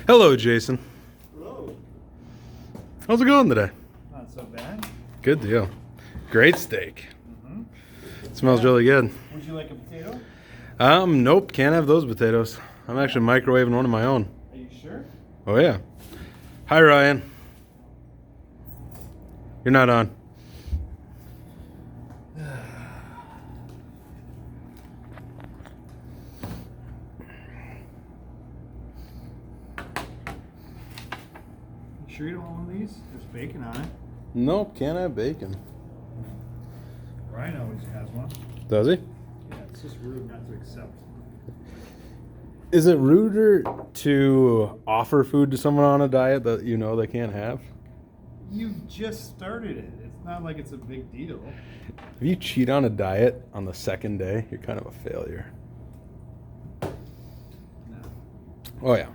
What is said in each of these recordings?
Hello, Jason. Hello. How's it going today? Not so bad. Good deal. Great steak. Mm-hmm. Smells really good. Would you like a potato? Nope, can't have those potatoes. I'm actually microwaving one of my own. Are you sure? Oh yeah. Hi, Ryan. You're not on. You sure you don't want one of these? There's bacon on it. Nope, can't have bacon. Ryan always has one. Does he? Yeah, it's just rude not to accept. Is it ruder to offer food to someone on a diet that you know they can't have? You just started it. It's not like it's a big deal. If you cheat on a diet on the second day, you're kind of a failure. No. Oh yeah.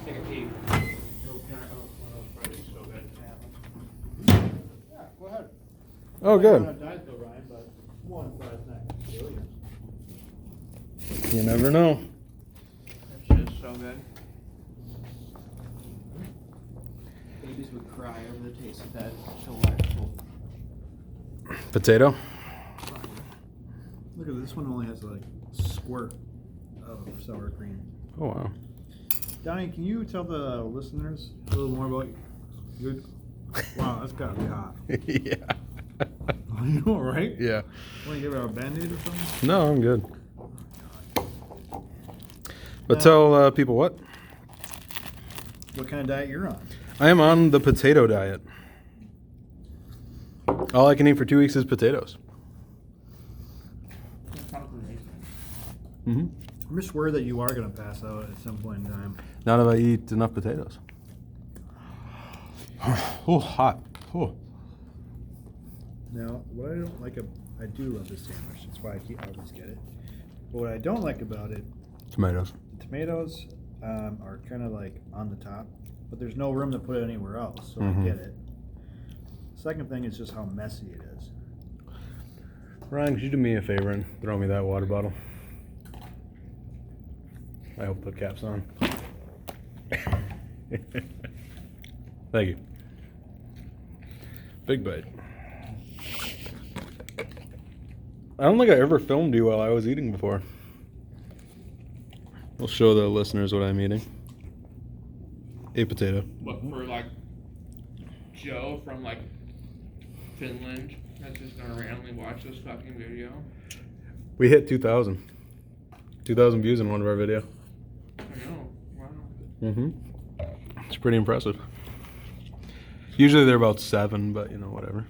Take a peek. Yeah, go ahead. Oh I'm good. on a diet though, Ryan, but one Friday's not gonna kill you. You never know. That shit's so good. Babies would cry over the taste of that delightful. Potato? Look at this one, only has like a squirt of sour cream. Oh wow. Donnie, can you tell the listeners a little more about your... Wow, that's gotta be hot. Yeah. You know, right? Yeah. Want to give her a Band-Aid or something? No, I'm good. But tell people what? What kind of diet you're on? I am on the potato diet. All I can eat for 2 weeks is potatoes. Mm-hmm. I'm just worried that you are going to pass out at some point in time. Not if I eat enough potatoes. Oh, hot. Oh. Now, what I don't like, I do love this sandwich. That's why I always get it. But what I don't like about it, Tomatoes. the tomatoes are kind of like on the top, but there's no room to put it anywhere else, so I get it. Second thing is just how messy it is. Ryan, could you do me a favor and throw me that water bottle? I hope the cap's on. Thank you. Big bite. I don't think I ever filmed you while I was eating before. We'll show the listeners what I'm eating. A potato. What, for like Joe from like Finland that's just gonna randomly watch this fucking video? We hit 2,000. 2,000 views in one of our videos. I know. Wow. Mm-hmm. It's pretty impressive. Usually they're about 7, but you know, whatever.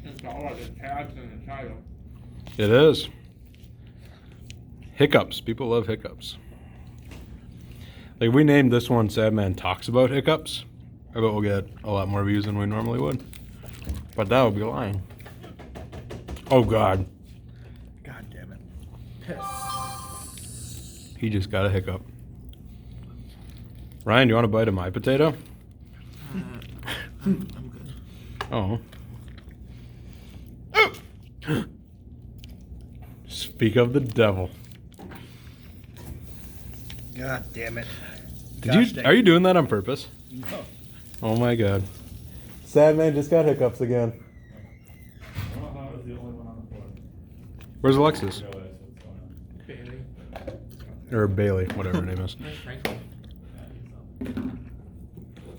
It's all like the tabs in the title. It is. Hiccups. People love hiccups. Like, we named this one Sad Man Talks About Hiccups. I bet we'll get a lot more views than we normally would. But that would be lying. Oh, God. God damn it. He just got a hiccup. Ryan, do you want a bite of my potato? I'm good. Oh. Speak of the devil. God damn it. Are you doing that on purpose? No. Oh my God. Sad man just got hiccups again. Where's Alexis? Bailey. Or Bailey, whatever her name is. Where's Franklin?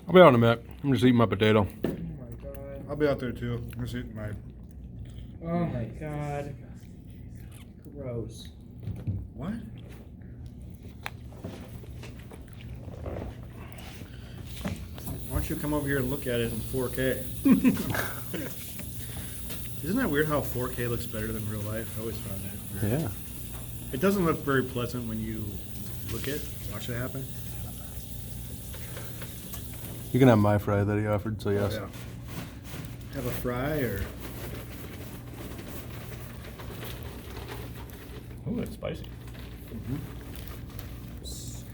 I'll be out in a minute. I'm just eating my potato. Oh my god. I'll be out there too. I'm just eating my... Oh my god. Gross. What? Why don't you come over here and look at it in 4K? Isn't that weird how 4K looks better than real life? I always found that weird. Yeah. It doesn't look very pleasant when you watch it happen. You can have my fry that he offered, so yes. Oh, yeah. Have a fry or... Ooh, it's spicy.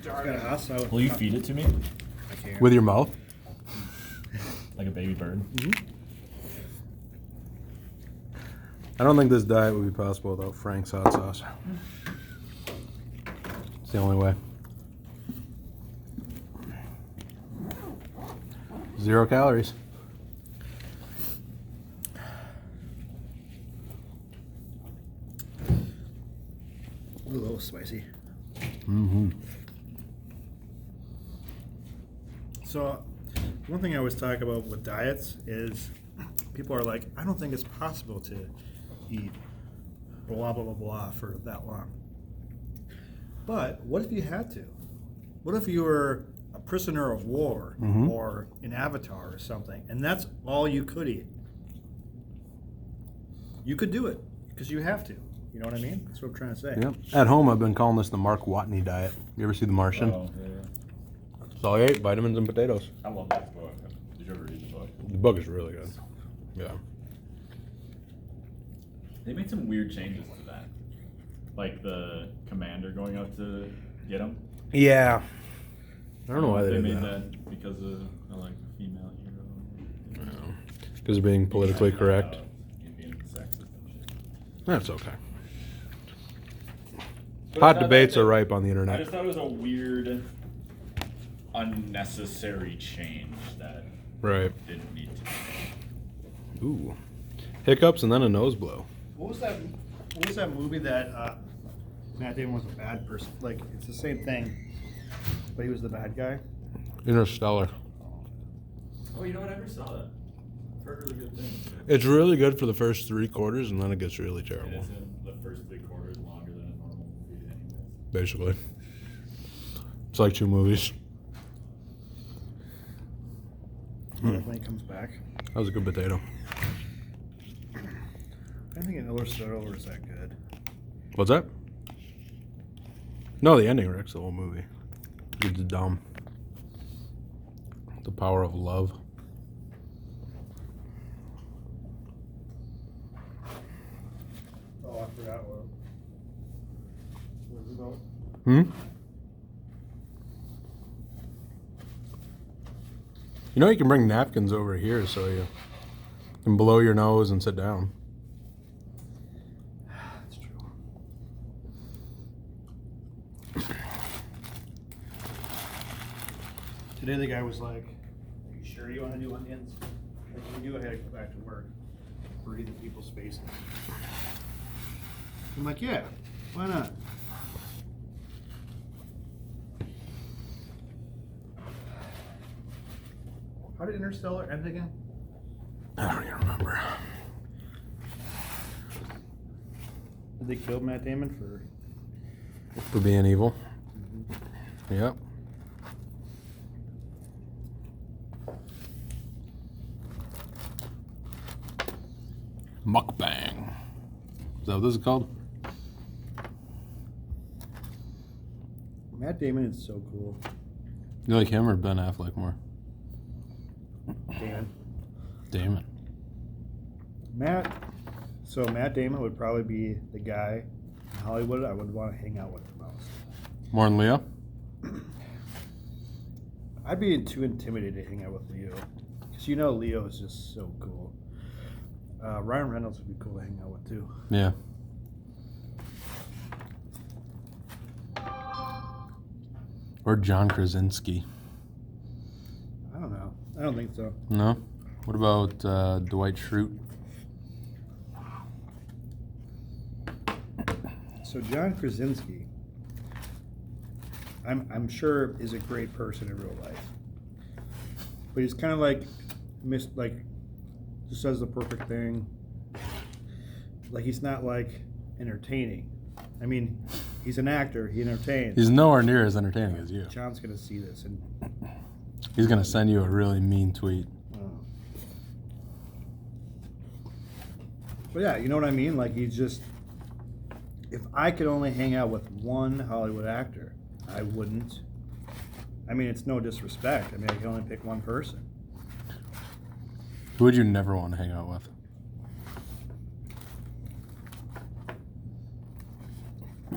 Got a hostile... Will you feed it to me? I can't. With your mouth? Like a baby bird? I don't think this diet would be possible without Frank's hot sauce. It's the only way. 0 calories. A little spicy. Mm-hmm. So, one thing I always talk about with diets is people are like, I don't think it's possible to eat blah, blah, blah, blah for that long. But what if you had to? What if you were a prisoner of war or an Avatar or something, and that's all you could eat? You could do it because you have to. You know what I mean? That's what I'm trying to say. Yep. At home, I've been calling this the Mark Watney diet. You ever see The Martian? Oh, yeah. That's all I ate, vitamins and potatoes. I love that book. Did you ever read the book? The book is really good. Yeah. They made some weird changes to that. Like the commander going out to get him. Yeah. I don't know why they made did that because of like a female hero. Because of being politically correct. Being sexist and shit. That's okay. But Hot it's not debates that- are ripe on the I internet. just thought it was a weird, unnecessary change that Right. didn't need to be. Ooh. Hiccups and then a nose blow. What was that? What was that movie that Matt Damon was a bad person? Like it's the same thing, but he was the bad guy. Interstellar. Oh, you know what? I never saw that. I've heard really good things. It's really good for the first 3 quarters, and then it gets really It terrible. is in the first 3 quarters longer than a normal movie anyways. Basically. It's like 2 movies. When he comes back. That was a good potato. I think Interstellar is that good. What's that? No, the ending wrecks the whole movie. It's dumb. The power of love. Oh, I forgot what it was about. Hmm? You know you can bring napkins over here so you can blow your nose and sit down. That's true. Today the guy was like, "Are you sure you want to do onions? Like, if you do, I had to go back to work, breathe in people's faces." I'm like, "Yeah, why not?" How did Interstellar end again? I don't even remember. Did they kill Matt Damon for? For being evil. Yep. Mukbang. Is that what this is called? Matt Damon is so cool. You like him or Ben Affleck more? Damon. Damon. Matt Damon would probably be the guy in Hollywood I would want to hang out with the most. More than Leo? I'd be too intimidated to hang out with Leo. Because Leo is just so cool. Ryan Reynolds would be cool to hang out with too. Yeah. Or John Krasinski. I don't know. I don't think so. No? What about Dwight Schrute? So John Krasinski, I'm sure is a great person in real life. But he's kind of like just does the perfect thing. Like he's not like entertaining. I mean, he's an actor. He entertains. He's nowhere near as entertaining as you. John's gonna see this and. He's going to send you a really mean tweet. But yeah, you know what I mean? Like he's just. If I could only hang out with one Hollywood actor, I wouldn't. I mean, it's no disrespect. I mean, I can only pick one person. Who would you never want to hang out with?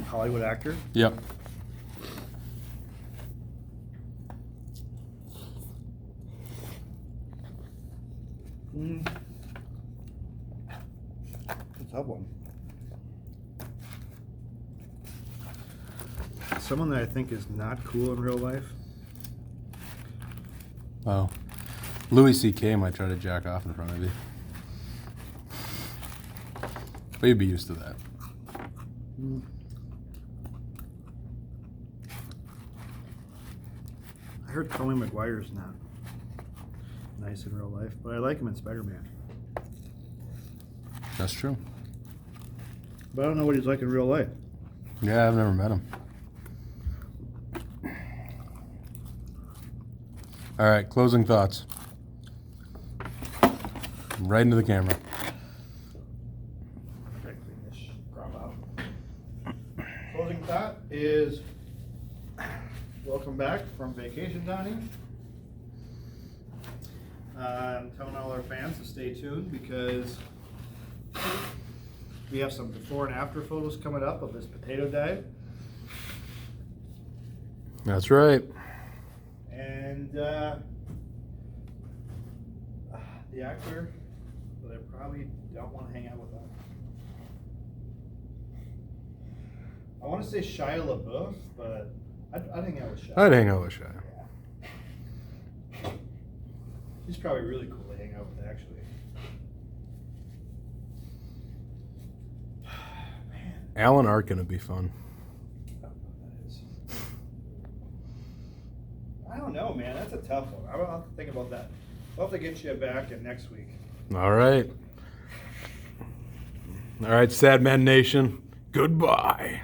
Hollywood actor? Yep. a tough one. Someone that I think is not cool in real life. Oh, Louis C.K. might try to jack off in front of you, but you'd be used to that. I heard Tobey Maguire's not nice in real life, but I like him in Spider-Man. That's true. But I don't know what he's like in real life. Yeah, I've never met him. All right, closing thoughts. Right into the camera. Okay, clean this crop out. Closing thought is welcome back from vacation, Donnie. I'm telling all our fans to stay tuned because we have some before and after photos coming up of this potato dive. That's right. And the actor that I probably don't want to hang out with them. I want to say Shia LaBeouf, but I'd hang out with Shia. I'd hang out with Shia. Yeah. He's probably really cool to hang out with, actually. Man, Alan Arkin would be fun. I don't know what that is. I don't know, man. That's a tough one. I'll have to think about that. We'll have to get you back in next week. All right. All right, Sad Man Nation. Goodbye.